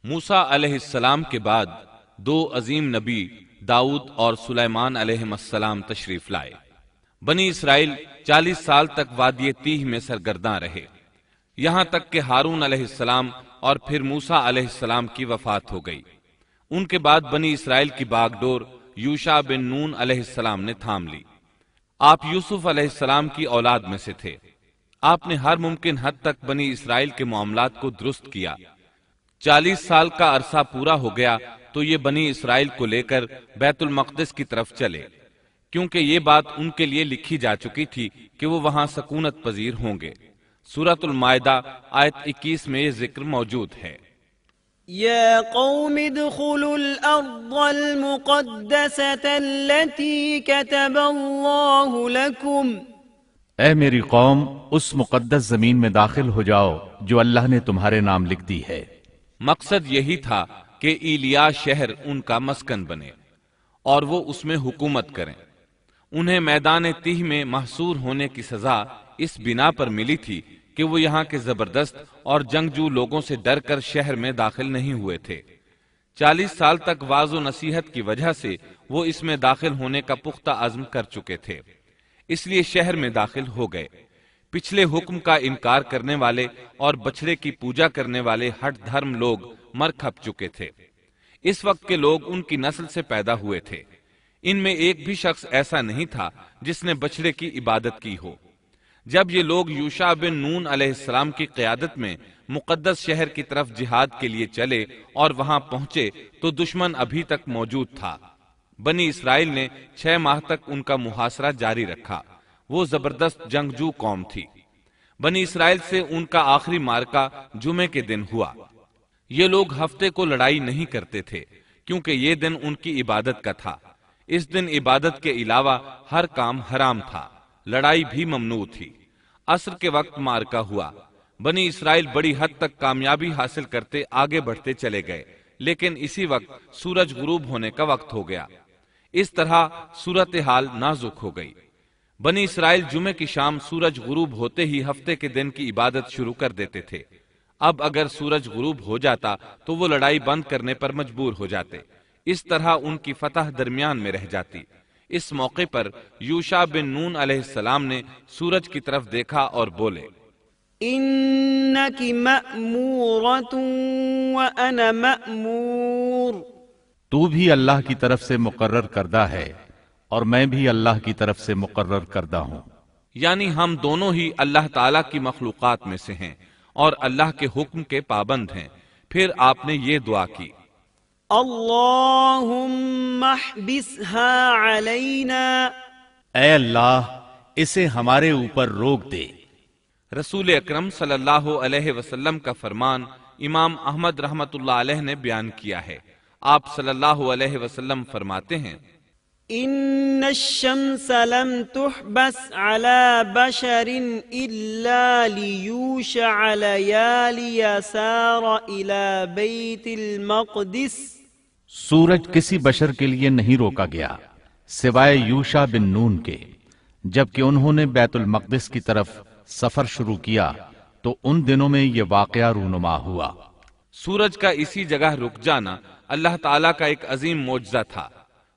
موسیٰ علیہ السلام کے بعد دو عظیم نبی داؤد اور سلیمان علیہ السلام تشریف لائے۔ بنی اسرائیل 40 سال تک وادی تیہ میں سرگرداں رہے، یہاں تک کہ ہارون علیہ السلام اور پھر موسیٰ علیہ السلام کی وفات ہو گئی۔ ان کے بعد بنی اسرائیل کی باغ ڈور یوشع بن نون علیہ السلام نے تھام لی۔ آپ یوسف علیہ السلام کی اولاد میں سے تھے۔ آپ نے ہر ممکن حد تک بنی اسرائیل کے معاملات کو درست کیا۔ 40 سال کا عرصہ پورا ہو گیا تو یہ بنی اسرائیل کو لے کر بیت المقدس کی طرف چلے، کیونکہ یہ بات ان کے لیے لکھی جا چکی تھی کہ وہ وہاں سکونت پذیر ہوں گے۔ سورۃ المائدہ آیت 21 میں یہ ذکر موجود ہے۔ يا قوم ادخلوا الأرض المقدسة التي كتب الله لكم۔ اے میری قوم، اس مقدس زمین میں داخل ہو جاؤ جو اللہ نے تمہارے نام لکھ دی ہے۔ مقصد یہی تھا کہ ایلیا شہر ان کا مسکن بنے اور وہ اس میں حکومت کریں۔ انہیں میدان تیہ میں محصور ہونے کی سزا اس بنا پر ملی تھی کہ وہ یہاں کے زبردست اور جنگجو لوگوں سے ڈر کر شہر میں داخل نہیں ہوئے تھے۔ 40 سال تک واعظ و نصیحت کی وجہ سے وہ اس میں داخل ہونے کا پختہ عزم کر چکے تھے، اس لیے شہر میں داخل ہو گئے۔ پچھلے حکم کا انکار کرنے والے اور بچڑے کی پوجا کرنے والے ہٹ دھرم لوگ مر کھپ چکے تھے۔ اس وقت کے لوگ ان کی نسل سے پیدا ہوئے تھے۔ ان میں ایک بھی شخص ایسا نہیں تھا جس نے بچڑے کی عبادت کی ہو۔ جب یہ لوگ یوشع بن نون علیہ السلام کی قیادت میں مقدس شہر کی طرف جہاد کے لیے چلے اور وہاں پہنچے تو دشمن ابھی تک موجود تھا۔ بنی اسرائیل نے 6 ماہ تک ان کا محاصرہ جاری رکھا۔ وہ زبردست جنگجو قوم تھی۔ بنی اسرائیل سے ان کا آخری معرکہ جمعے کے دن ہوا۔ یہ لوگ ہفتے کو لڑائی نہیں کرتے تھے کیونکہ یہ دن ان کی عبادت کا تھا۔ اس دن عبادت کے علاوہ ہر کام حرام تھا، لڑائی بھی ممنوع تھی۔ عصر کے وقت معرکہ ہوا۔ بنی اسرائیل بڑی حد تک کامیابی حاصل کرتے آگے بڑھتے چلے گئے، لیکن اسی وقت سورج غروب ہونے کا وقت ہو گیا۔ اس طرح صورتحال نازک ہو گئی۔ بنی اسرائیل جمعے کی شام سورج غروب ہوتے ہی ہفتے کے دن کی عبادت شروع کر دیتے تھے۔ اب اگر سورج غروب ہو جاتا تو وہ لڑائی بند کرنے پر مجبور ہو جاتے، اس طرح ان کی فتح درمیان میں رہ جاتی۔ اس موقع پر یوشع بن نون علیہ السلام نے سورج کی طرف دیکھا اور بولے، إنك مأمورة وأنا مأمور۔ تو بھی اللہ کی طرف سے مقرر کردہ ہے اور میں بھی اللہ کی طرف سے مقرر کردہ ہوں۔ یعنی ہم دونوں ہی اللہ تعالیٰ کی مخلوقات میں سے ہیں اور اللہ کے حکم کے پابند ہیں۔ پھر آپ نے یہ دعا کی، اللہم احبسها علینا۔ اے اللہ، اسے ہمارے اوپر روک دے۔ رسول اکرم صلی اللہ علیہ وسلم کا فرمان امام احمد رحمت اللہ علیہ نے بیان کیا ہے۔ آپ صلی اللہ علیہ وسلم فرماتے ہیں، ان الشمس لم تحبس على بشر الا ليوشع ليالي سار الى بیت المقدس۔ سورج کسی بشر کے لیے نہیں روکا گیا سوائے یوشع بن نون کے۔ جبکہ انہوں نے بیت المقدس کی طرف سفر شروع کیا تو ان دنوں میں یہ واقعہ رونما ہوا۔ سورج کا اسی جگہ رک جانا اللہ تعالیٰ کا ایک عظیم معجزہ تھا۔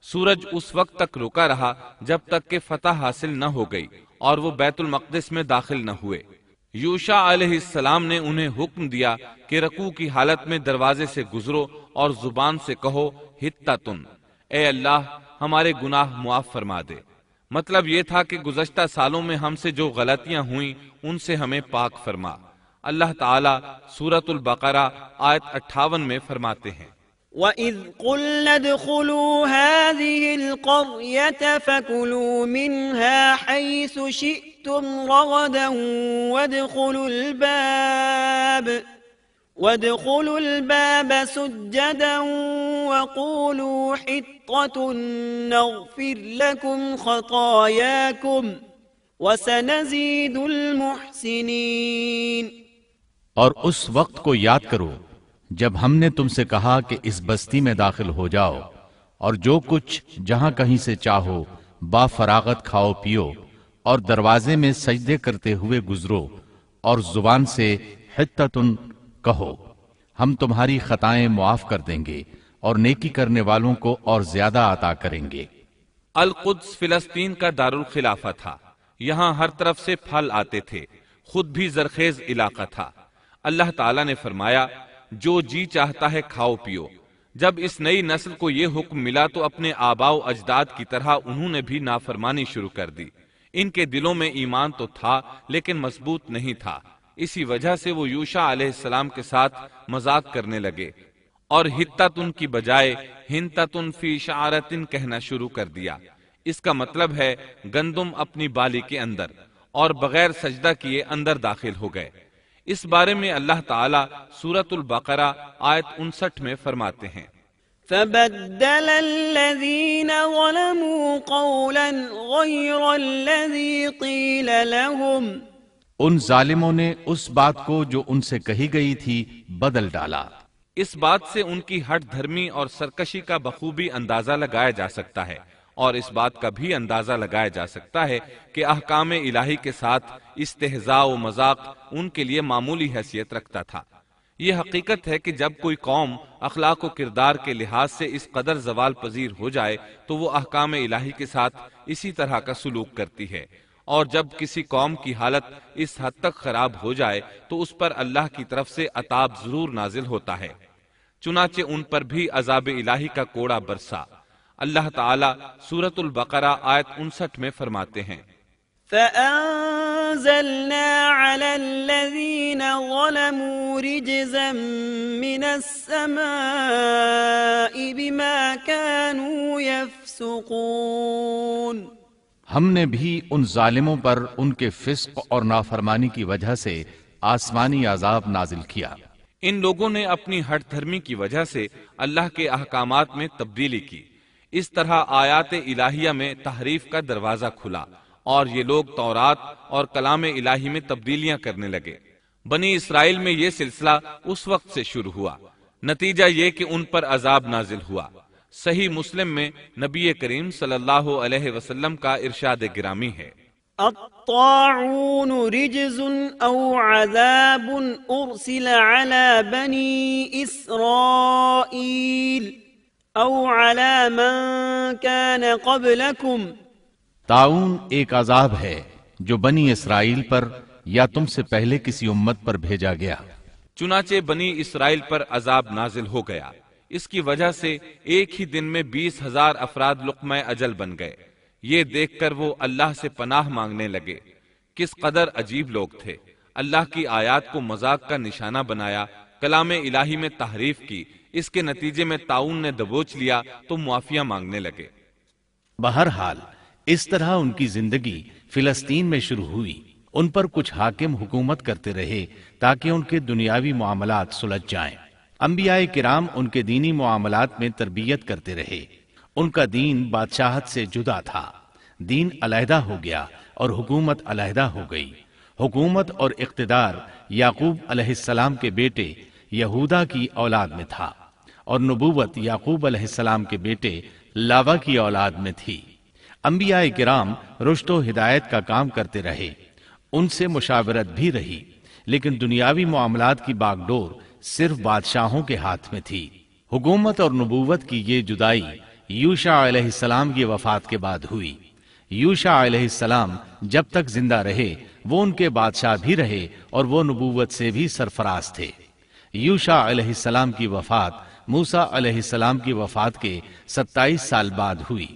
سورج اس وقت تک رکا رہا جب تک کہ فتح حاصل نہ ہو گئی اور وہ بیت المقدس میں داخل نہ ہوئے۔ یوشع علیہ السلام نے انہیں حکم دیا کہ رکوع کی حالت میں دروازے سے گزرو اور زبان سے کہو حطۃ، اے اللہ ہمارے گناہ معاف فرما دے۔ مطلب یہ تھا کہ گزشتہ سالوں میں ہم سے جو غلطیاں ہوئیں ان سے ہمیں پاک فرما۔ اللہ تعالیٰ سورۃ البقرہ آیت 58 میں فرماتے ہیں، وَإِذْ قُلْنَا ادْخُلُوا هَٰذِهِ الْقَرْيَةَ فَكُلُوا مِنْهَا حَيْثُ شِئْتُمْ رَغَدًا وَادْخُلُوا الْبَابَ سُجَّدًا وَقُولُوا حِطَّةٌ نَغْفِرْ لَكُمْ خَطَايَاكُمْ وَسَنَزِيدُ الْمُحْسِنِينَ۔ اور اس وقت کو یاد کرو جب ہم نے تم سے کہا کہ اس بستی میں داخل ہو جاؤ اور جو کچھ جہاں کہیں سے چاہو با فراغت کھاؤ پیو اور دروازے میں سجدے کرتے ہوئے گزرو اور زبان سے حطۃ کہو، ہم تمہاری خطائیں معاف کر دیں گے اور نیکی کرنے والوں کو اور زیادہ عطا کریں گے۔ القدس فلسطین کا دارالخلافہ تھا، یہاں ہر طرف سے پھل آتے تھے، خود بھی زرخیز علاقہ تھا۔ اللہ تعالیٰ نے فرمایا جو جی چاہتا ہے کھاؤ پیو۔ جب اس نئی نسل کو یہ حکم ملا تو اپنے آباء و اجداد کی طرح انہوں نے بھی نافرمانی شروع کر دی۔ ان کے دلوں میں ایمان تو تھا لیکن مضبوط نہیں تھا، اسی وجہ سے وہ یوشع علیہ السلام کے ساتھ مذاق کرنے لگے اور ہتتن کی بجائے ہنتتن فی شعرتن کہنا شروع کر دیا۔ اس کا مطلب ہے گندم اپنی بالی کے اندر، اور بغیر سجدہ کیے اندر داخل ہو گئے۔ اس بارے میں اللہ تعالیٰ سورۃ البقرہ آیت 59 میں فرماتے ہیں فبدل الذين ظلموا قولا غير الذي قيل لهم ان ظالموں نے اس بات کو جو ان سے کہی گئی تھی بدل ڈالا۔ اس بات سے ان کی ہٹ دھرمی اور سرکشی کا بخوبی اندازہ لگایا جا سکتا ہے، اور اس بات کا بھی اندازہ لگایا جا سکتا ہے کہ احکام الہی کے ساتھ استہزاء و مذاق ان کے لیے معمولی حیثیت رکھتا تھا۔ یہ حقیقت ہے کہ جب کوئی قوم اخلاق و کردار کے لحاظ سے اس قدر زوال پذیر ہو جائے تو وہ احکام الہی کے ساتھ اسی طرح کا سلوک کرتی ہے، اور جب کسی قوم کی حالت اس حد تک خراب ہو جائے تو اس پر اللہ کی طرف سے عذاب ضرور نازل ہوتا ہے۔ چنانچہ ان پر بھی عذاب الہی کا کوڑا برسا۔ اللہ تعالیٰ سورۃ البقرہ آیت 59 میں فرماتے ہیں فأنزلنا على الذين ظلموا رجزا من السماء بما كانوا يفسقون۔ ہم نے بھی ان ظالموں پر ان کے فسق اور نافرمانی کی وجہ سے آسمانی عذاب نازل کیا۔ ان لوگوں نے اپنی ہٹ دھرمی کی وجہ سے اللہ کے احکامات میں تبدیلی کی، اس طرح آیات الہیہ میں تحریف کا دروازہ کھلا اور یہ لوگ تورات اور کلام الہی میں تبدیلیاں کرنے لگے۔ بنی اسرائیل میں یہ سلسلہ اس وقت سے شروع ہوا، نتیجہ یہ کہ ان پر عذاب نازل ہوا۔ صحیح مسلم میں نبی کریم صلی اللہ علیہ وسلم کا ارشاد گرامی ہے الطاعون رجز او عذاب ارسل على بني اسرائیل او على من كان قبلكم۔ طاعون ایک عذاب ہے جو بنی اسرائیل پر یا تم سے پہلے کسی امت پر بھیجا گیا۔ چنانچہ بنی اسرائیل پر عذاب نازل ہو گیا، اس کی وجہ سے ایک ہی دن میں 20,000 افراد لقمہ اجل بن گئے۔ یہ دیکھ کر وہ اللہ سے پناہ مانگنے لگے۔ کس قدر عجیب لوگ تھے، اللہ کی آیات کو مذاق کا نشانہ بنایا، کلام الہی میں تحریف کی، اس کے نتیجے میں طاعون نے دبوچ لیا تو معافیہ مانگنے لگے۔ بہرحال اس طرح ان کی زندگی فلسطین میں شروع ہوئی۔ ان پر کچھ حاکم حکومت کرتے رہے تاکہ ان کے دنیاوی معاملات سلجھ جائیں۔ انبیاء کرام ان کے دینی معاملات میں تربیت کرتے رہے۔ ان کا دین بادشاہت سے جدا تھا، دین علیحدہ ہو گیا اور حکومت علیحدہ ہو گئی۔ حکومت اور اقتدار یعقوب علیہ السلام کے بیٹے یہودا کی اولاد میں تھا، اور نبوت یعقوب علیہ السلام کے بیٹے لاوا کی اولاد میں تھی۔ انبیاء کرام رشد و ہدایت کا کام کرتے رہے، ان سے مشاورت بھی رہی، لیکن دنیاوی معاملات کی باغ ڈور صرف بادشاہوں کے ہاتھ میں تھی۔ حکومت اور نبوت کی یہ جدائی یوشع علیہ السلام کی وفات کے بعد ہوئی۔ یوشع علیہ السلام جب تک زندہ رہے وہ ان کے بادشاہ بھی رہے اور وہ نبوت سے بھی سرفراز تھے۔ یوشع علیہ السلام کی وفات موسیٰ علیہ السلام کی وفات کے 27 سال بعد ہوئی۔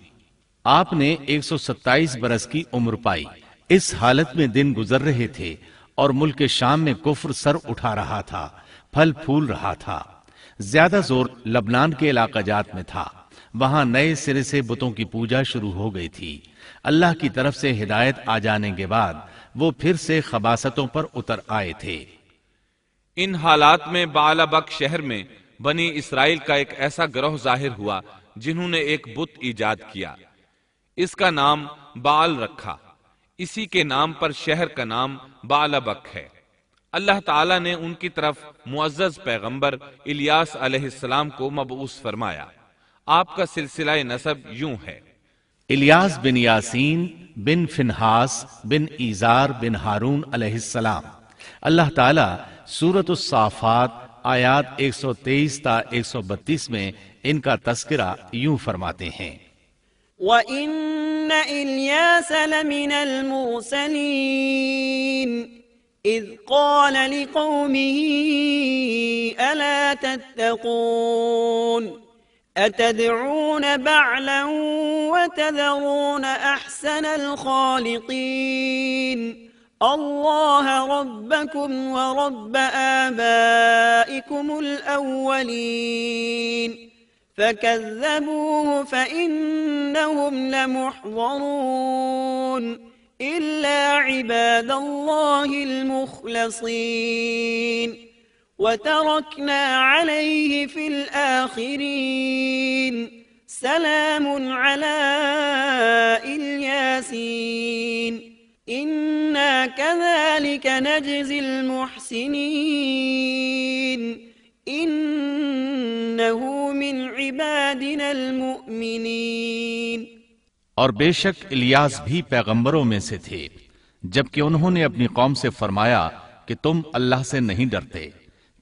آپ نے 127 برس کی عمر پائی۔ اس حالت میں دن گزر رہے تھے اور ملک شام میں کفر سر اٹھا رہا تھا، پھل پھول رہا تھا۔ زیادہ زور لبنان کے علاقہ جات میں تھا، وہاں نئے سرے سے بتوں کی پوجا شروع ہو گئی تھی۔ اللہ کی طرف سے ہدایت آ جانے کے بعد وہ پھر سے خباثتوں پر اتر آئے تھے۔ ان حالات میں بعلبک شہر میں بنی اسرائیل کا ایک ایسا گروہ ظاہر ہوا جنہوں نے ایک بت ایجاد کیا، اس کا نام بعل رکھا۔ اسی کے نام پر شہر کا نام بعلبک ہے۔ اللہ تعالیٰ نے ان کی طرف معزز پیغمبر الیاس علیہ السلام کو مبعوث فرمایا۔ آپ کا سلسلہ نسب یوں ہے: الیاس بن یاسین بن فنحاس بن ایزار بن ہارون علیہ السلام۔ اللہ تعالیٰ سورۃ الصافات آیات 123 تا 132 میں ان کا تذکرہ یوں فرماتے ہیں: وَإِنَّ إِلْيَاسَ لَمِنَ الْمُرْسَلِينَ إِذْ قَالَ لِقَوْمِهِ أَلَا تَتَّقُونَ أَتَدْعُونَ بَعْلًا وَتَذَرُونَ أَحْسَنَ الْخَالِقِينَ اللَّهَ رَبَّكُمْ وَرَبَّ آبَائِكُمُ الْأَوَّلِينَ فَكَذَّبُوهُ فَإِنَّهُمْ لَمُحْضَرُونَ إِلَّا عِبَادَ اللَّهِ الْمُخْلَصِينَ وَتَرَكْنَا عَلَيْهِ فِي الْآخِرِينَ سَلَامٌ عَلَى الْيَاسِينَ إِنَّا كَذَلِكَ نَجْزِي الْمُحْسِنِينَ إِنَّهُ مِنْ عِبَادِنَا الْمُؤْمِنِينَ۔ اور بے شک الیاس بھی پیغمبروں میں سے تھے، جبکہ انہوں نے اپنی قوم سے فرمایا کہ تم اللہ سے نہیں ڈرتے،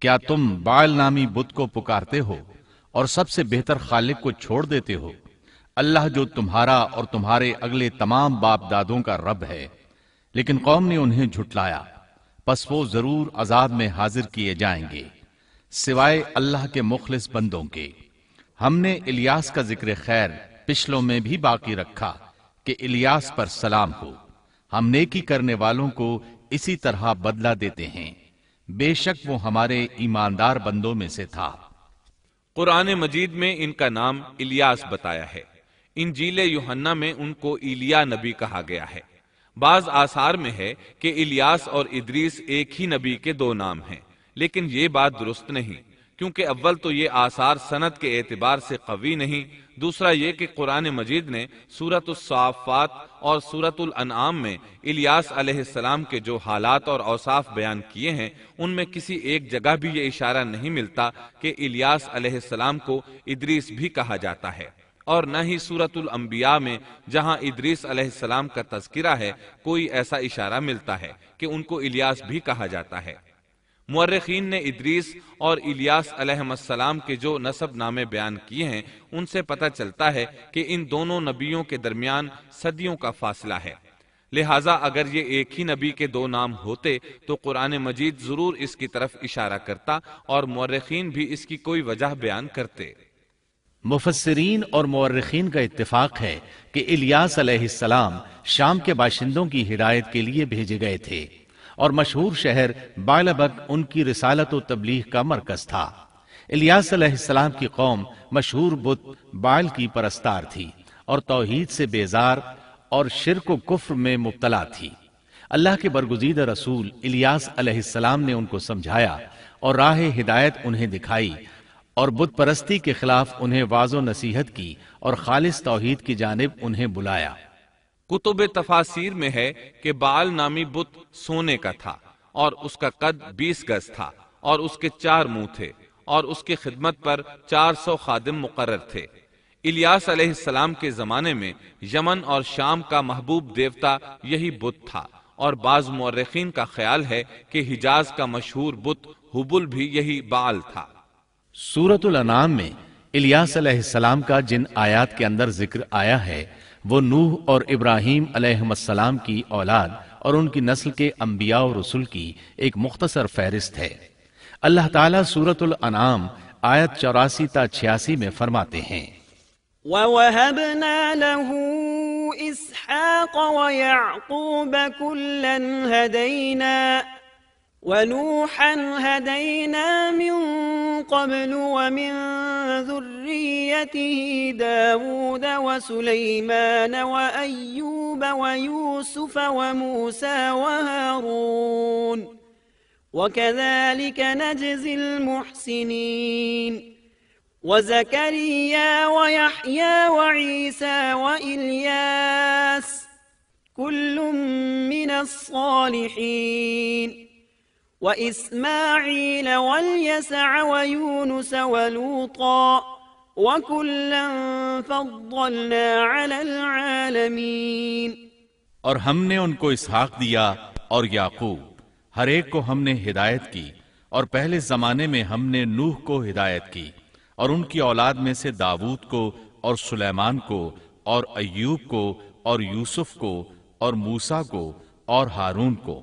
کیا تم بعل نامی بت کو پکارتے ہو اور سب سے بہتر خالق کو چھوڑ دیتے ہو، اللہ جو تمہارا اور تمہارے اگلے تمام باپ دادوں کا رب ہے۔ لیکن قوم نے انہیں جھٹلایا، پس وہ ضرور عذاب میں حاضر کیے جائیں گے، سوائے اللہ کے مخلص بندوں کے۔ ہم نے الیاس کا ذکر خیر پچھلوں میں بھی باقی رکھا کہ الیاس پر سلام ہو، ہم نیکی کرنے والوں کو اسی طرح بدلہ دیتے ہیں، بے شک وہ ہمارے ایماندار بندوں میں سے تھا۔ قرآن مجید میں ان کا نام الیاس بتایا ہے، انجیل یوحنا میں ان کو ایلیا نبی کہا گیا ہے۔ بعض آثار میں ہے کہ الیاس اور ادریس ایک ہی نبی کے دو نام ہیں، لیکن یہ بات درست نہیں، کیونکہ اول تو یہ آثار سند کے اعتبار سے قوی نہیں، دوسرا یہ کہ قرآن مجید نے سورۃ الصافات اور سورۃ الانعام میں الیاس علیہ السلام کے جو حالات اور اوصاف بیان کیے ہیں ان میں کسی ایک جگہ بھی یہ اشارہ نہیں ملتا کہ الیاس علیہ السلام کو ادریس بھی کہا جاتا ہے، اور نہ ہی سورۃ الانبیاء میں جہاں ادریس علیہ السلام کا تذکرہ ہے کوئی ایسا اشارہ ملتا ہے کہ ان کو الیاس بھی کہا جاتا ہے۔ مورخین نے ادریس اور الیاس علیہ السلام کے جو نسب نامے بیان کیے ہیں ان سے پتہ چلتا ہے کہ ان دونوں نبیوں کے درمیان صدیوں کا فاصلہ ہے، لہٰذا اگر یہ ایک ہی نبی کے دو نام ہوتے تو قرآن مجید ضرور اس کی طرف اشارہ کرتا اور مورخین بھی اس کی کوئی وجہ بیان کرتے۔ مفسرین اور مورخین کا اتفاق ہے کہ الیاس علیہ السلام شام کے باشندوں کی ہدایت کے لیے بھیجے گئے تھے، اور مشہور شہر بعلبک ان کی رسالت و تبلیغ کا مرکز تھا۔ الیاس علیہ السلام کی قوم مشہور بت بعل کی پرستار تھی اور توحید سے بیزار اور شرک و کفر میں مبتلا تھی۔ اللہ کے برگزیدہ رسول الیاس علیہ السلام نے ان کو سمجھایا اور راہ ہدایت انہیں دکھائی اور بت پرستی کے خلاف انہیں واعظ و نصیحت کی اور خالص توحید کی جانب انہیں بلایا۔ کتب تفاسیر میں ہے کہ بعل نامی بت سونے کا تھا اور اس کا قد 20 گز تھا اور اس کے 4 منہ تھے اور اس کی خدمت پر 400 خادم مقرر تھے۔ الیاس علیہ السلام کے زمانے میں یمن اور شام کا محبوب دیوتا یہی بت تھا، اور بعض مورخین کا خیال ہے کہ حجاز کا مشہور بت حبل بھی یہی بعل تھا۔ سورۃ الانعام میں الیاس علیہ السلام کا جن آیات کے اندر ذکر آیا ہے وہ نوح اور ابراہیم علیہ السلام کی اولاد اور ان کی نسل کے انبیاء و رسل کی ایک مختصر فہرست ہے۔ اللہ تعالیٰ سورۃ الانعام آیت 84 تا 86 میں فرماتے ہیں: وَوَهَبْنَا لَهُ إِسْحَاقَ وَيَعْقُوبَ كُلًّا هَدَيْنَا وَنُوحًا هَدَيْنَا مِن قَبْلُ وَمِن ذُرِّيَّتِهِ دَاوُودَ وَسُلَيْمَانَ وَأَيُّوبَ وَيُوسُفَ وَمُوسَى وَهَارُونَ وَكَذَلِكَ نَجْزِي الْمُحْسِنِينَ وَزَكَرِيَّا وَيَحْيَى وَعِيسَى وَإِلْيَاسَ كُلٌّ مِّنَ الصَّالِحِينَ وَإِسْمَاعِيلَ وَالْيَسَعَ وَيُونُسَ وَلُوطًا وَكُلًّا فَضَّلْنَا عَلَى الْعَالَمِينَ۔ اور ہم نے ان کو اسحاق دیا اور یعقوب، ہر ایک کو ہم نے ہدایت کی اور پہلے زمانے میں ہم نے نوح کو ہدایت کی اور ان کی اولاد میں سے داؤد کو اور سلیمان کو اور ایوب کو اور یوسف کو اور موسیٰ کو اور ہارون کو،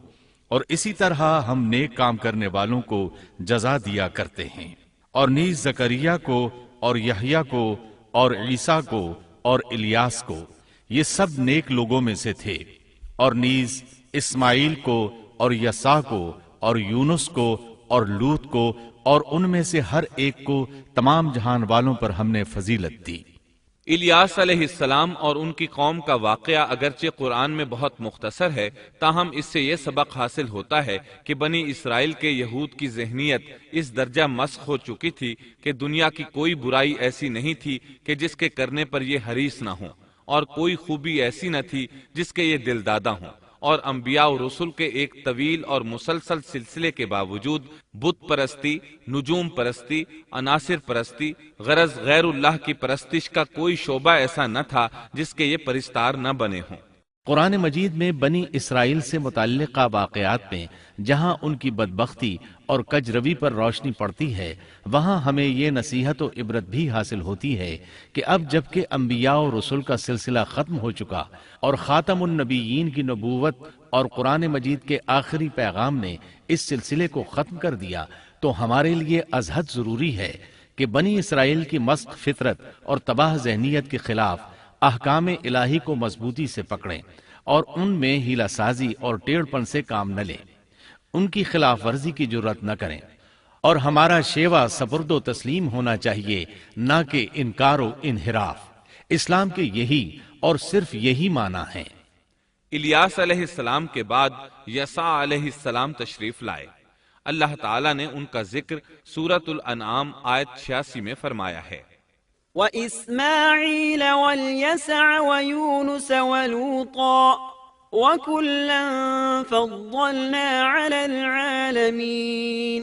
اور اسی طرح ہم نیک کام کرنے والوں کو جزا دیا کرتے ہیں۔ اور نیز زکریا کو اور یحییٰ کو اور عیسیٰ کو اور الیاس کو، یہ سب نیک لوگوں میں سے تھے۔ اور نیز اسماعیل کو اور یسع کو اور یونس کو اور لوط کو، اور ان میں سے ہر ایک کو تمام جہان والوں پر ہم نے فضیلت دی۔ الیاس علیہ السلام اور ان کی قوم کا واقعہ اگرچہ قرآن میں بہت مختصر ہے، تاہم اس سے یہ سبق حاصل ہوتا ہے کہ بنی اسرائیل کے یہود کی ذہنیت اس درجہ مسخ ہو چکی تھی کہ دنیا کی کوئی برائی ایسی نہیں تھی کہ جس کے کرنے پر یہ حریص نہ ہوں، اور کوئی خوبی ایسی نہ تھی جس کے یہ دل دادا ہوں، اور انبیاء و رسل کے ایک طویل اور مسلسل سلسلے کے باوجود بت پرستی، نجوم پرستی، عناصر پرستی، غرض غیر اللہ کی پرستش کا کوئی شعبہ ایسا نہ تھا جس کے یہ پرستار نہ بنے ہوں۔ قرآن مجید میں بنی اسرائیل سے متعلقہ واقعات میں جہاں ان کی بدبختی اور کج روی پر روشنی پڑتی ہے، وہاں ہمیں یہ نصیحت و عبرت بھی حاصل ہوتی ہے کہ اب جبکہ انبیاء و رسول کا سلسلہ ختم ہو چکا اور خاتم النبیین کی نبوت اور قرآن مجید کے آخری پیغام نے اس سلسلے کو ختم کر دیا، تو ہمارے لیے ازحد ضروری ہے کہ بنی اسرائیل کی مسخ فطرت اور تباہ ذہنیت کے خلاف احکام الہی کو مضبوطی سے پکڑیں اور ان میں ہیلہ سازی اور ٹیڑھ پن سے کام نہ لیں، ان کی خلاف ورزی کی جرات نہ کریں، اور ہمارا شیوا سپرد و تسلیم ہونا چاہیے، نہ کہ انکار و انحراف۔ اسلام کے یہی اور صرف یہی معنی ہے۔ الیاس علیہ السلام کے بعد یسع علیہ السلام تشریف لائے۔ اللہ تعالیٰ نے ان کا ذکر سورۃ الانعام آیت 86 میں فرمایا ہے، وإسماعيل واليسع ويونس ولوطا وكلا فضلنا على العالمين۔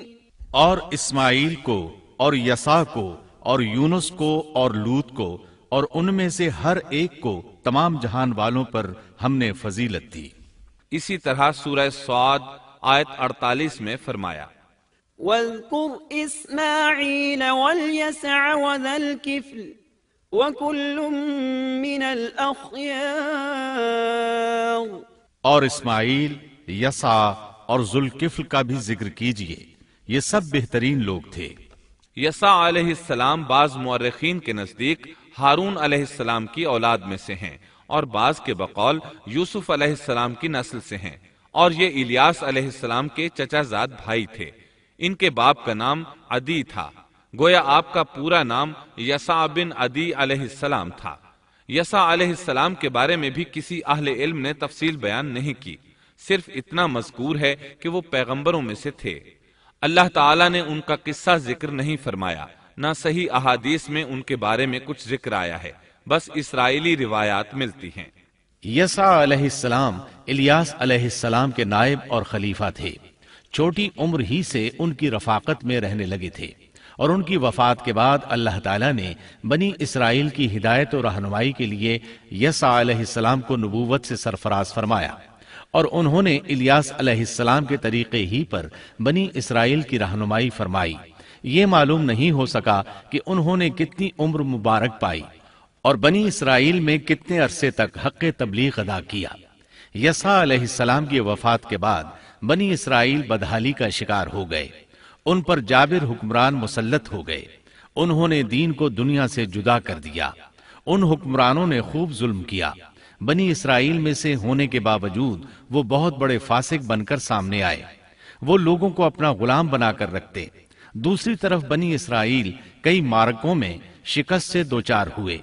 اور اسماعیل کو اور یسع کو اور یونس کو اور لوط کو، اور ان میں سے ہر ایک کو تمام جہان والوں پر ہم نے فضیلت دی۔ اسی طرح سورہ صاد آیت 48 میں فرمایا، واذكر إسماعيل واليسع وذا الكفل وكل من الأخيار۔ اور اسماعیل، یسع اور ذوالکفل کا بھی ذکر کیجئے، یہ سب بہترین لوگ تھے۔ یسع علیہ السلام بعض مورخین کے نزدیک ہارون علیہ السلام کی اولاد میں سے ہیں، اور بعض کے بقول یوسف علیہ السلام کی نسل سے ہیں، اور یہ الیاس علیہ السلام کے چچا زاد بھائی تھے۔ ان کے باپ کا نام عدی تھا، گویا آپ کا پورا نام یسع بن عدی علیہ السلام تھا۔ یسع علیہ السلام کے بارے میں بھی کسی اہل علم نے تفصیل بیان نہیں کی، صرف اتنا مذکور ہے کہ وہ پیغمبروں میں سے تھے۔ اللہ تعالیٰ نے ان کا قصہ ذکر نہیں فرمایا، نہ صحیح احادیث میں ان کے بارے میں کچھ ذکر آیا ہے، بس اسرائیلی روایات ملتی ہیں۔ یسع علیہ السلام الیاس علیہ السلام کے نائب اور خلیفہ تھے۔ چھوٹی عمر ہی سے ان کی رفاقت میں رہنے لگے تھے، اور ان کی وفات کے بعد اللہ تعالیٰ نے بنی اسرائیل کی ہدایت و رہنمائی کے لیے یسع علیہ السلام کو نبوت سے سرفراز فرمایا، اور انہوں نے الیاس علیہ السلام کے طریقے ہی پر بنی اسرائیل کی رہنمائی فرمائی۔ یہ معلوم نہیں ہو سکا کہ انہوں نے کتنی عمر مبارک پائی اور بنی اسرائیل میں کتنے عرصے تک حق تبلیغ ادا کیا۔ یسع علیہ السلام کی وفات کے بعد بنی اسرائیل بدحالی کا شکار ہو گئے، ان پر جابر حکمران مسلط ہو گئے، انہوں نے دین کو دنیا سے جدا کر دیا۔ ان حکمرانوں نے خوب ظلم کیا، بنی اسرائیل میں سے ہونے کے باوجود وہ بہت بڑے فاسق بن کر سامنے آئے، وہ لوگوں کو اپنا غلام بنا کر رکھتے۔ دوسری طرف بنی اسرائیل کئی معرکوں میں شکست سے دوچار ہوئے۔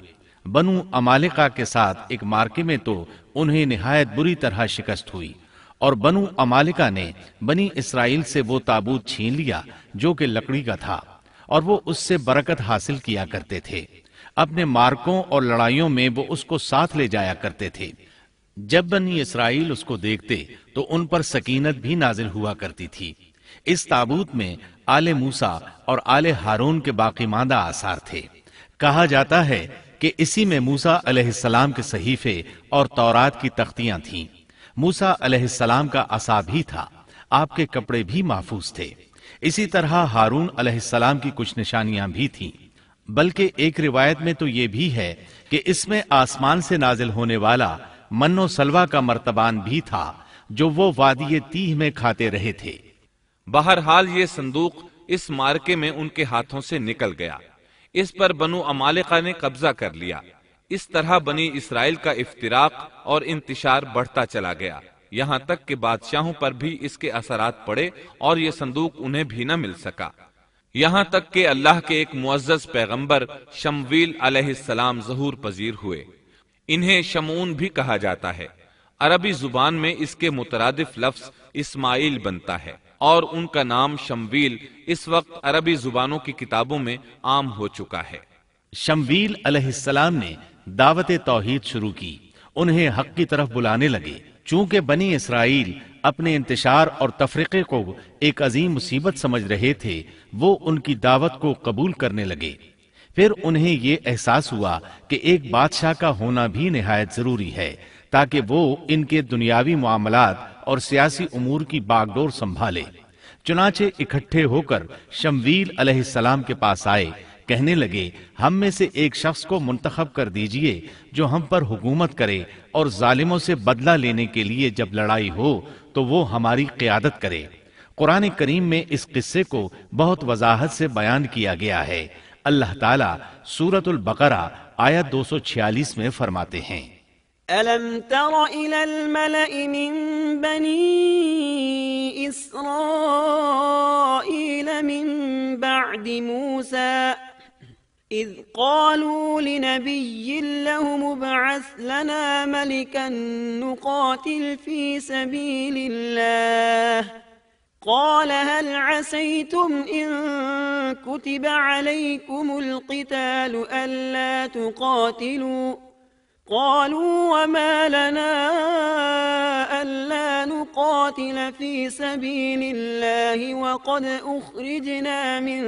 بنو عمالقہ کے ساتھ ایک معرکے میں تو انہیں نہایت بری طرح شکست ہوئی، اور بنو عمالقہ نے بنی اسرائیل سے وہ تابوت چھین لیا جو کہ لکڑی کا تھا، اور وہ اس سے برکت حاصل کیا کرتے تھے۔ اپنے مارکوں اور لڑائیوں میں وہ اس کو ساتھ لے جایا کرتے تھے۔ جب بنی اسرائیل اس کو دیکھتے تو ان پر سکینت بھی نازل ہوا کرتی تھی۔ اس تابوت میں آل موسیٰ اور آل ہارون کے باقی ماندہ آثار تھے۔ کہا جاتا ہے کہ اسی میں موسیٰ علیہ السلام کے صحیفے اور تورات کی تختیاں تھیں۔ موسیٰ علیہ السلام کا عصا بھی تھا، آپ کے کپڑے بھی محفوظ تھے۔ اسی طرح ہارون علیہ السلام کی کچھ نشانیاں بھی تھیں، بلکہ ایک روایت میں تو یہ بھی ہے کہ اس میں آسمان سے نازل ہونے والا من و سلوہ کا مرتبان بھی تھا جو وہ وادی تیہ میں کھاتے رہے تھے۔ بہرحال یہ صندوق اس مارکے میں ان کے ہاتھوں سے نکل گیا، اس پر بنو عمالقہ نے قبضہ کر لیا۔ اس طرح بنی اسرائیل کا افتراق اور انتشار بڑھتا چلا گیا، یہاں تک کہ بادشاہوں پر بھی اس کے اثرات پڑے اور یہ صندوق انہیں بھی نہ مل سکا، یہاں تک کہ اللہ کے ایک معزز پیغمبر شمویل علیہ السلام ظہور پذیر ہوئے۔ انہیں شمعون بھی کہا جاتا ہے، عربی زبان میں اس کے مترادف لفظ اسماعیل بنتا ہے، اور ان کا نام شمویل اس وقت عربی زبانوں کی کتابوں میں عام ہو چکا ہے۔ شمویل علیہ السلام نے دعوت توحید شروع کی، انہیں حق کی طرف بلانے لگے۔ چونکہ بنی اسرائیل اپنے انتشار اور تفرقے کو ایک عظیم مصیبت سمجھ رہے تھے، وہ ان کی دعوت کو قبول کرنے لگے۔ پھر انہیں یہ احساس ہوا کہ ایک بادشاہ کا ہونا بھی نہایت ضروری ہے تاکہ وہ ان کے دنیاوی معاملات اور سیاسی امور کی باغ ڈور سنبھالے۔ چنانچہ اکٹھے ہو کر شمویل علیہ السلام کے پاس آئے، کہنے لگے، ہم میں سے ایک شخص کو منتخب کر دیجئے جو ہم پر حکومت کرے اور ظالموں سے بدلہ لینے کے لیے جب لڑائی ہو تو وہ ہماری قیادت کرے۔ قرآن کریم میں اس قصے کو بہت وضاحت سے بیان کیا گیا ہے۔ اللہ تعالیٰ سورۃ البقرہ آیت 246 میں فرماتے ہیں، أَلَمْ تَرَ إِلَى الْمَلَإِ مِنْ بَنِي إِسْرَائِيلَ مِنْ بَعْدِ مُوسَى إِذْ قَالُوا لِنَبِيٍّ لَهُمُ ابْعَثْ لَنَا مَلِكًا نُقَاتِلْ فِي سَبِيلِ اللَّهِ قَالَ هَلْ عَسَيْتُمْ إِن كُتِبَ عَلَيْكُمُ الْقِتَالُ أَلَّا تُقَاتِلُوا قالوا وما لنا ألا نقاتل في سبيل الله وقد أخرجنا من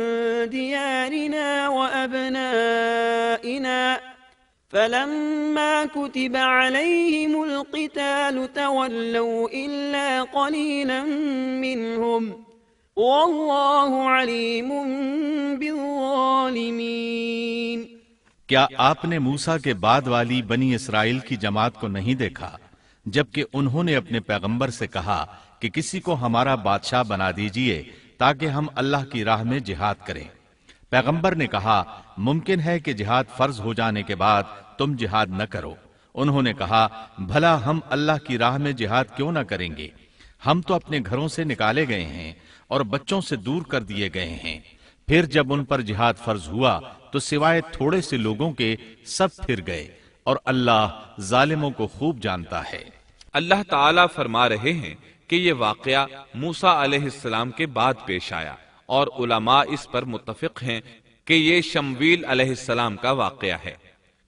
ديارنا وأبنائنا فلما كتب عليهم القتال تولوا إلا قليلا منهم والله عليم بالظالمين۔ کیا آپ نے موسیٰ کے بعد والی بنی اسرائیل کی جماعت کو نہیں دیکھا جبکہ انہوں نے اپنے پیغمبر سے کہا کہ کسی کو ہمارا بادشاہ بنا دیجئے تاکہ ہم اللہ کی راہ میں جہاد کریں؟ پیغمبر نے کہا، ممکن ہے کہ جہاد فرض ہو جانے کے بعد تم جہاد نہ کرو۔ انہوں نے کہا، بھلا ہم اللہ کی راہ میں جہاد کیوں نہ کریں گے؟ ہم تو اپنے گھروں سے نکالے گئے ہیں اور بچوں سے دور کر دیے گئے ہیں۔ پھر جب ان پر جہاد فرض ہوا تو سوائے تھوڑے سے لوگوں کے سب پھر گئے، اور اللہ ظالموں کو خوب جانتا ہے۔ اللہ تعالیٰ فرما رہے ہیں کہ یہ واقعہ موسیٰ علیہ السلام کے بعد پیش آیا، اور علماء اس پر متفق ہیں کہ یہ شمویل علیہ السلام کا واقعہ ہے۔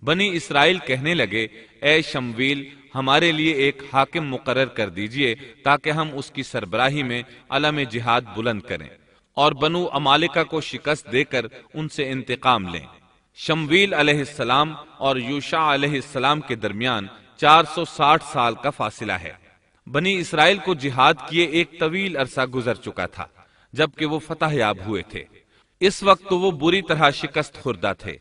بنی اسرائیل کہنے لگے، اے شمویل، ہمارے لیے ایک حاکم مقرر کر دیجئے تاکہ ہم اس کی سربراہی میں علم جہاد بلند کریں اور بنو عمالقہ کو شکست دے کر ان سے انتقام لیں۔ شمویل علیہ السلام اور یوشع علیہ السلام کے درمیان 460 سال کا فاصلہ ہے۔ بنی اسرائیل کو جہاد کیے ایک طویل عرصہ گزر چکا تھا جبکہ وہ فتح یاب ہوئے تھے۔ اس وقت تو وہ بری طرح شکست خوردہ تھے۔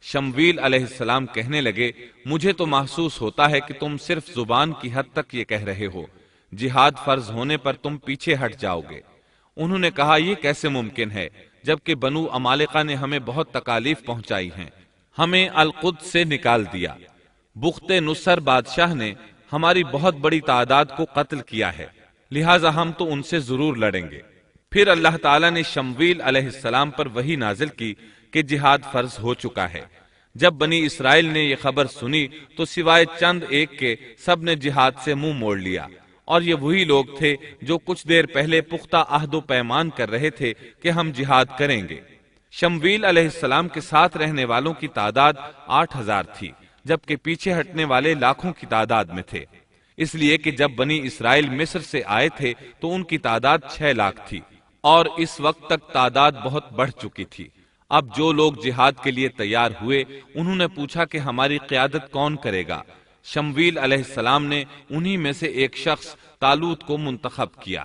شمویل علیہ السلام کہنے لگے، مجھے تو محسوس ہوتا ہے کہ تم صرف زبان کی حد تک یہ کہہ رہے ہو، جہاد فرض ہونے پر تم پیچھے ہٹ جاؤ گے۔ انہوں نے کہا، یہ کیسے ممکن ہے جبکہ بنو عمالقہ نے ہمیں بہت تکالیف پہنچائی ہیں، ہمیں القدس سے نکال دیا۔ بخت نصر بادشاہ نے ہماری بہت بڑی تعداد کو قتل کیا ہے، لہٰذا ہم تو ان سے ضرور لڑیں گے۔ پھر اللہ تعالیٰ نے شمویل علیہ السلام پر وحی نازل کی کہ جہاد فرض ہو چکا ہے۔ جب بنی اسرائیل نے یہ خبر سنی تو سوائے چند ایک کے سب نے جہاد سے منہ موڑ لیا، اور یہ وہی لوگ تھے جو کچھ دیر پہلے پختہ عہد و پیمان کر رہے تھے کہ ہم جہاد کریں گے۔ شمویل علیہ السلام کے ساتھ رہنے والوں کی تعداد 8000 تھی، جبکہ پیچھے ہٹنے والے لاکھوں کی تعداد میں تھے، اس لیے کہ جب بنی اسرائیل مصر سے آئے تھے تو ان کی تعداد 6 لاکھ تھی، اور اس وقت تک تعداد بہت بڑھ چکی تھی۔ اب جو لوگ جہاد کے لیے تیار ہوئے انہوں نے پوچھا کہ ہماری قیادت کون کرے گا؟ شمویل علیہ السلام نے انہی میں سے ایک شخص طالوت کو منتخب کیا۔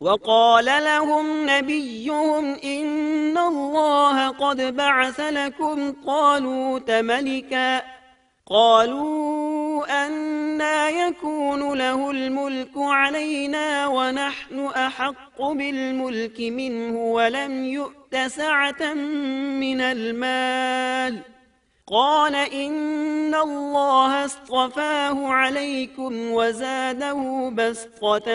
وقال لهم نبيهم إن الله قد بعث لكم طالوت ملكا قالوا أنا يكون له الملك علينا ونحن أحق بالملك منه ولم يؤت سعة من المال قال إن الله اصطفاه عليكم وزاده بسطة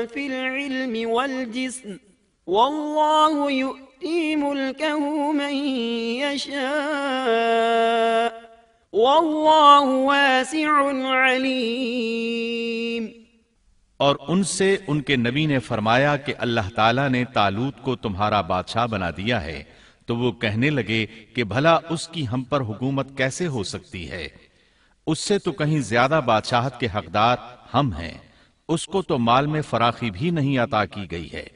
في العلم والجسم والله يؤتي ملكه من يشاء واللہ واسع علیم۔ اور ان سے ان کے نبی نے فرمایا کہ اللہ تعالیٰ نے طالوت کو تمہارا بادشاہ بنا دیا ہے، تو وہ کہنے لگے کہ بھلا اس کی ہم پر حکومت کیسے ہو سکتی ہے؟ اس سے تو کہیں زیادہ بادشاہت کے حقدار ہم ہیں، اس کو تو مال میں فراخی بھی نہیں عطا کی گئی ہے۔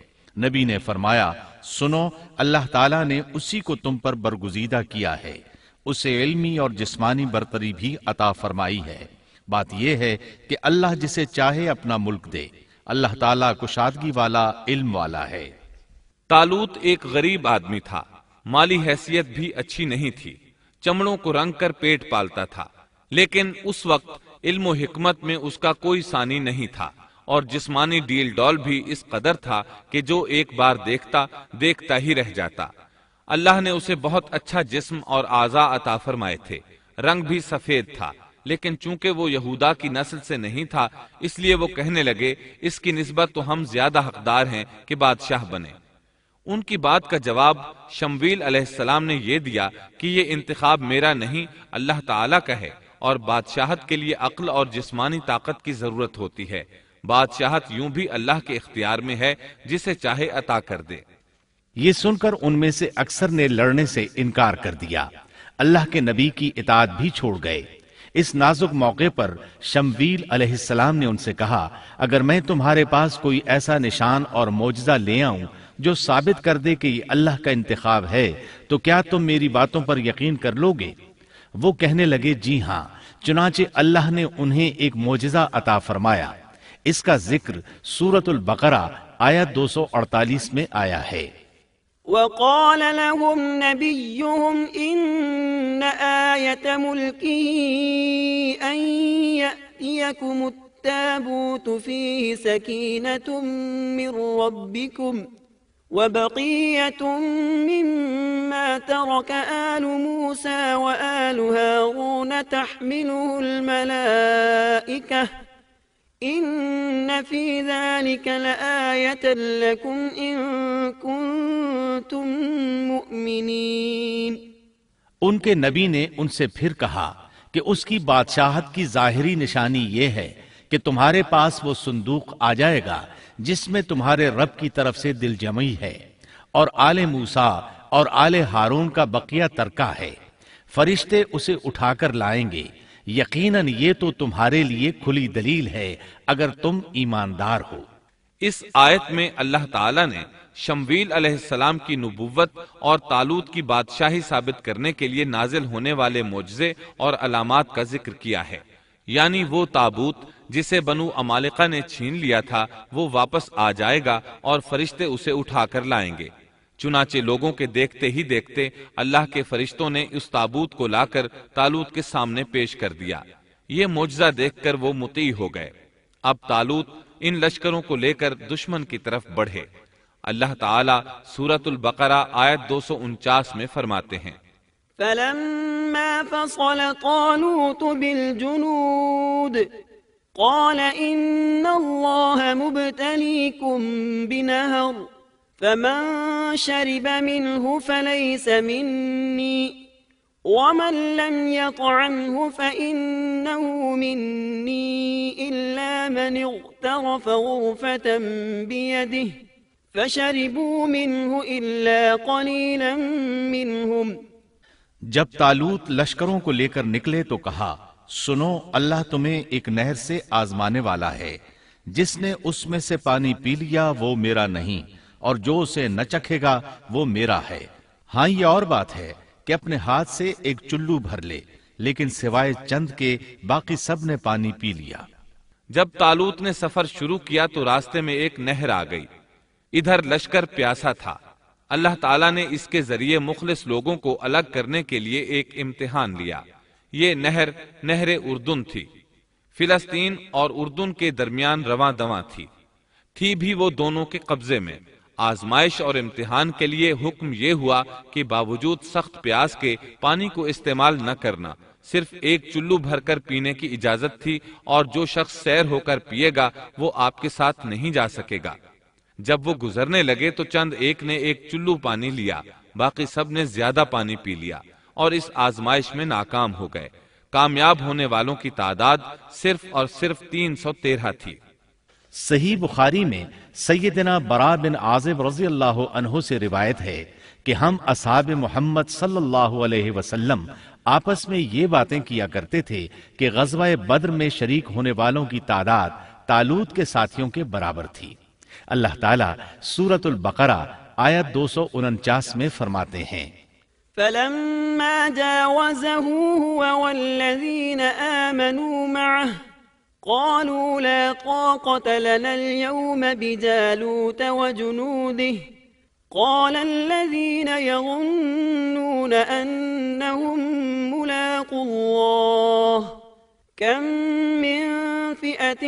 نبی نے فرمایا، سنو، اللہ تعالیٰ نے اسی کو تم پر برگزیدہ کیا ہے، اسے علمی اور جسمانی برتری بھی عطا فرمائی ہے۔ بات یہ ہے کہ اللہ جسے چاہے اپنا ملک دے، اللہ تعالیٰ کشادگی والا، علم والا ہے۔ طالوت ایک غریب آدمی تھا، مالی حیثیت بھی اچھی نہیں تھی، چمڑوں کو رنگ کر پیٹ پالتا تھا، لیکن اس وقت علم و حکمت میں اس کا کوئی ثانی نہیں تھا، اور جسمانی ڈیل ڈول بھی اس قدر تھا کہ جو ایک بار دیکھتا ہی رہ جاتا۔ اللہ نے اسے بہت اچھا جسم اور اعضاء عطا فرمائے تھے، رنگ بھی سفید تھا، لیکن چونکہ وہ یہودا کی نسل سے نہیں تھا، اس لیے وہ کہنے لگے اس کی نسبت تو ہم زیادہ حقدار ہیں کہ بادشاہ بنے۔ ان کی بات کا جواب شمویل علیہ السلام نے یہ دیا کہ یہ انتخاب میرا نہیں، اللہ تعالیٰ کا ہے، اور بادشاہت کے لیے عقل اور جسمانی طاقت کی ضرورت ہوتی ہے۔ بادشاہت یوں بھی اللہ کے اختیار میں ہے، جسے چاہے عطا کر دے۔ یہ سن کر ان میں سے اکثر نے لڑنے سے انکار کر دیا، اللہ کے نبی کی اطاعت بھی چھوڑ گئے۔ اس نازک موقع پر شمویل علیہ السلام نے ان سے کہا، اگر میں تمہارے پاس کوئی ایسا نشان اور معجزہ لے آؤں جو ثابت کر دے کہ یہ اللہ کا انتخاب ہے، تو کیا تم میری باتوں پر یقین کر لو گے؟ وہ کہنے لگے، جی ہاں۔ چنانچہ اللہ نے انہیں ایک معجزہ عطا فرمایا۔ اس کا ذکر سورۃ البقرہ آیت 248 میں آیا ہے۔ وقال لهم نبيهم إن آية ملكه أن يأتيكم التابوت فيه سكينة من ربكم وبقية مما ترك آل موسى وآل هارون تحمله الملائكة إن في ذلك لآية لكم إن كنتم مؤمنين۔ ان کے نبی نے ان سے پھر کہا کہ اس کی بادشاہت کی ظاہری نشانی یہ ہے کہ تمہارے پاس وہ صندوق آ جائے گا جس میں تمہارے رب کی طرف سے دل جمعی ہے، اور آل موسیٰ اور آل ہارون کا بقیہ ترکہ ہے، فرشتے اسے اٹھا کر لائیں گے۔ یقیناً یہ تو تمہارے لیے کھلی دلیل ہے اگر تم ایماندار ہو۔ اس آیت میں اللہ تعالیٰ نے شمویل علیہ السلام کی نبوت اور طالوت کی بادشاہی ثابت کرنے کے لیے نازل ہونے والے معجزے اور علامات کا ذکر کیا ہے، یعنی وہ تابوت جسے بنو عمالقہ نے چھین لیا تھا وہ واپس آ جائے گا اور فرشتے اسے اٹھا کر لائیں گے۔ چنانچہ لوگوں کے دیکھتے ہی دیکھتے اللہ کے فرشتوں نے اس تابوت کو لا کر طالوت کے سامنے پیش کر دیا۔ یہ معجزہ دیکھ کر وہ مطیع ہو گئے۔ اب طالوت ان لشکروں کو لے کر دشمن کی طرف بڑھے۔ اللہ تعالیٰ سورۃ البقرہ آیت 249 میں فرماتے ہیں، فلما فصل طالوت بالجنود قال إن الله مبتليكم بنهر فمن شرب منه فليس مني ومن لم يطعمه فإنه مني إلا من اغترف اقترف غرفة بيده فشربوا منه إلا قليلا منهم. جب طالوت لشکروں کو لے کر نکلے تو کہا، سنو، اللہ تمہیں ایک نہر سے آزمانے والا ہے، جس نے اس میں سے پانی پی لیا وہ میرا نہیں، اور جو اسے نہ چکھے گا وہ میرا ہے۔ ہاں یہ اور بات ہے کہ اپنے ہاتھ سے ایک چلو بھر لے، لیکن سوائے چند کے باقی سب نے پانی پی لیا۔ جب طالوت نے سفر شروع کیا تو راستے میں ایک نہر آ گئی، ادھر لشکر پیاسا تھا۔ اللہ تعالیٰ نے اس کے ذریعے مخلص لوگوں کو الگ کرنے کے لیے ایک امتحان لیا۔ یہ نہر اردن تھی، فلسطین اور اردن کے درمیان رواں دواں تھی بھی وہ دونوں کے قبضے میں۔ آزمائش اور امتحان کے لیے حکم یہ ہوا کہ باوجود سخت پیاس کے پانی کو استعمال نہ کرنا، صرف ایک چلو بھر کر پینے کی اجازت تھی، اور جو شخص سیر ہو کر پیے گا وہ آپ کے ساتھ نہیں جا سکے گا۔ جب وہ گزرنے لگے تو چند ایک نے ایک چلو پانی لیا، باقی سب نے زیادہ پانی پی لیا اور اس آزمائش میں ناکام ہو گئے۔ کامیاب ہونے والوں کی تعداد صرف اور صرف 313 تھی۔ صحیح بخاری میں سیدنا برا بن عازب رضی اللہ عنہ سے روایت ہے کہ ہم اصحاب محمد صلی اللہ علیہ وسلم آپس میں یہ باتیں کیا کرتے تھے کہ غزوہ بدر میں شریک ہونے والوں کی تعداد طالوت کے ساتھیوں کے برابر تھی۔ اللہ تعالیٰ سورۃ البقرہ آیت 249 میں فرماتے ہیں، فلما جاوزه هو والذين آمنوا معه قالوا لا طاقة لنا اليوم بجالوت وجنوده قال الذين يظنون أنهم ملاقو الله كم من فئة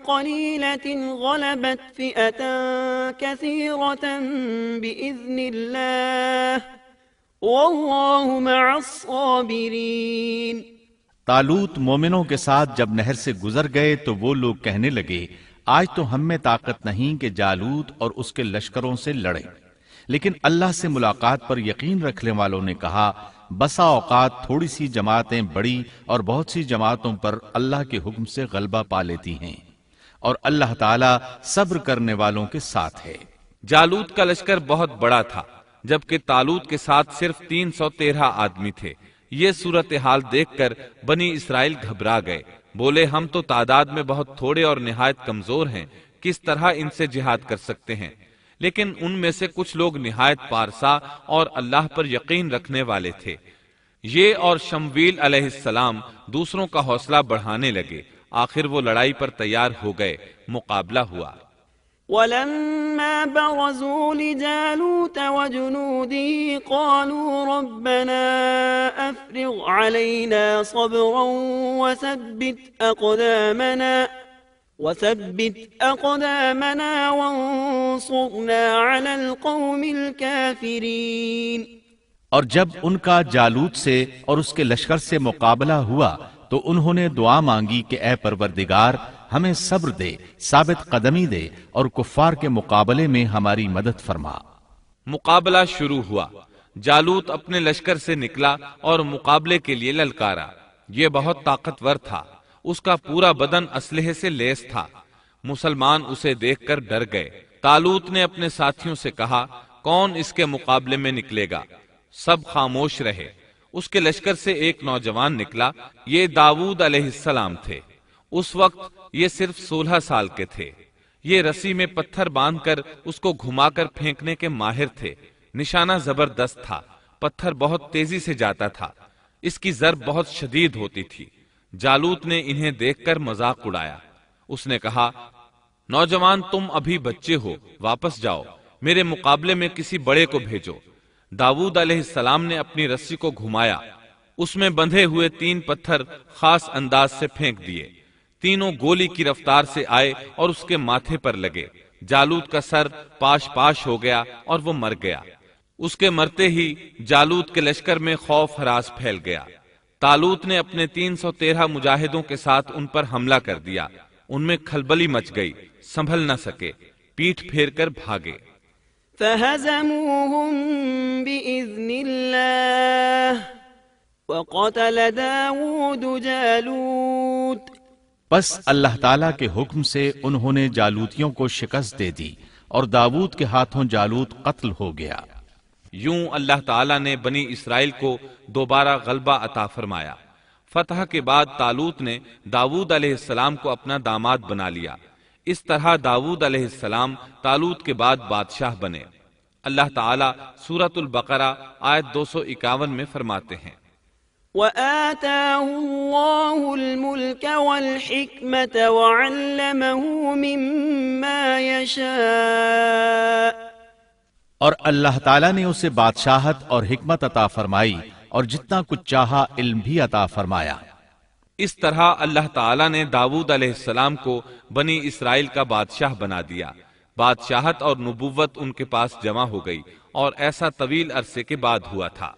قليلة غلبت فئة كثيرة بإذن الله واللہ مع الصابرین۔ طالوت مومنوں کے ساتھ جب نہر سے گزر گئے تو وہ لوگ کہنے لگے، آج تو ہم میں طاقت نہیں کہ جالوت اور اس کے لشکروں سے لڑیں، لیکن اللہ سے ملاقات پر یقین رکھنے والوں نے کہا، بسا اوقات تھوڑی سی جماعتیں بڑی اور بہت سی جماعتوں پر اللہ کے حکم سے غلبہ پا لیتی ہیں، اور اللہ تعالیٰ صبر کرنے والوں کے ساتھ ہے۔ جالوت کا لشکر بہت بڑا تھا، جبکہ طالوت کے ساتھ صرف 313 آدمی تھے۔ یہ صورتحال دیکھ کر بنی اسرائیل گھبرا گئے، بولے ہم تو تعداد میں بہت تھوڑے اور نہایت کمزور ہیں، کس طرح ان سے جہاد کر سکتے ہیں؟ لیکن ان میں سے کچھ لوگ نہایت پارسا اور اللہ پر یقین رکھنے والے تھے۔ یہ اور شمویل علیہ السلام دوسروں کا حوصلہ بڑھانے لگے، آخر وہ لڑائی پر تیار ہو گئے، مقابلہ ہوا۔ ولما برزوا لجالوت وجنوده قالوا ربنا أفرغ علينا صبرا وثبت أقدامنا وانصرنا على القوم الكافرين۔ اور جب ان کا جالوت سے اور اس کے لشکر سے مقابلہ ہوا تو انہوں نے دعا مانگی کہ اے پروردگار ہمیں صبر دے، ثابت قدمی دے اور کفار کے مقابلے میں ہماری مدد فرما۔ مقابلہ شروع ہوا۔ جالوت اپنے لشکر سے نکلا اور مقابلے کے لیے للکارا۔ یہ بہت طاقتور تھا، اس کا پورا بدن اسلحے سے لیس تھا۔ مسلمان اسے دیکھ کر ڈر گئے۔ طالوت نے اپنے ساتھیوں سے کہا، کون اس کے مقابلے میں نکلے گا؟ سب خاموش رہے۔ اس کے لشکر سے ایک نوجوان نکلا، یہ داؤد علیہ السلام تھے۔ اس وقت یہ صرف 16 سال کے تھے۔ یہ رسی میں پتھر باندھ کر اس کو گھما کر پھینکنے کے ماہر تھے۔ نشانہ زبردست تھا، پتھر بہت تیزی سے جاتا تھا، اس کی ضرب بہت شدید ہوتی تھی۔ جالوت نے انہیں دیکھ کر مذاق اڑایا۔ اس نے کہا، نوجوان تم ابھی بچے ہو، واپس جاؤ، میرے مقابلے میں کسی بڑے کو بھیجو۔ داؤد علیہ السلام نے اپنی رسی کو گھمایا، اس میں بندھے ہوئے 3 پتھر خاص انداز سے پھینک دیے۔ تینوں گولی کی رفتار سے آئے اور اس کے ماتھے پر لگے۔ جالوت کا سر پاش ہو گیا اور وہ مر گیا۔ اس کے مرتے ہی جالوت کے لشکر میں خوف ہراس پھیل گیا۔ طالوت نے اپنے 313 مجاہدوں کے ساتھ ان پر حملہ کر دیا۔ ان میں کھلبلی مچ گئی، سنبھل نہ سکے، پیٹھ پھیر کر بھاگے۔ فہزموہم بإذن اللہ وقتل داود جالوت پس اللہ تعالیٰ کے حکم سے انہوں نے جالوتیوں کو شکست دے دی اور داود کے ہاتھوں جالوت قتل ہو گیا۔ یوں اللہ تعالیٰ نے بنی اسرائیل کو دوبارہ غلبہ عطا فرمایا۔ فتح کے بعد طالوت نے داود علیہ السلام کو اپنا داماد بنا لیا۔ اس طرح داود علیہ السلام طالوت کے بعد بادشاہ بنے۔ اللہ تعالیٰ سورۃ البقرہ آیت 251 میں فرماتے ہیں، وآتاه الله الملك والحكمة وعلمه مما يشاء، اور اللہ تعالیٰ نے اسے بادشاہت اور حکمت عطا فرمائی اور جتنا کچھ چاہا علم بھی عطا فرمایا۔ اس طرح اللہ تعالیٰ نے داود علیہ السلام کو بنی اسرائیل کا بادشاہ بنا دیا۔ بادشاہت اور نبوت ان کے پاس جمع ہو گئی، اور ایسا طویل عرصے کے بعد ہوا تھا۔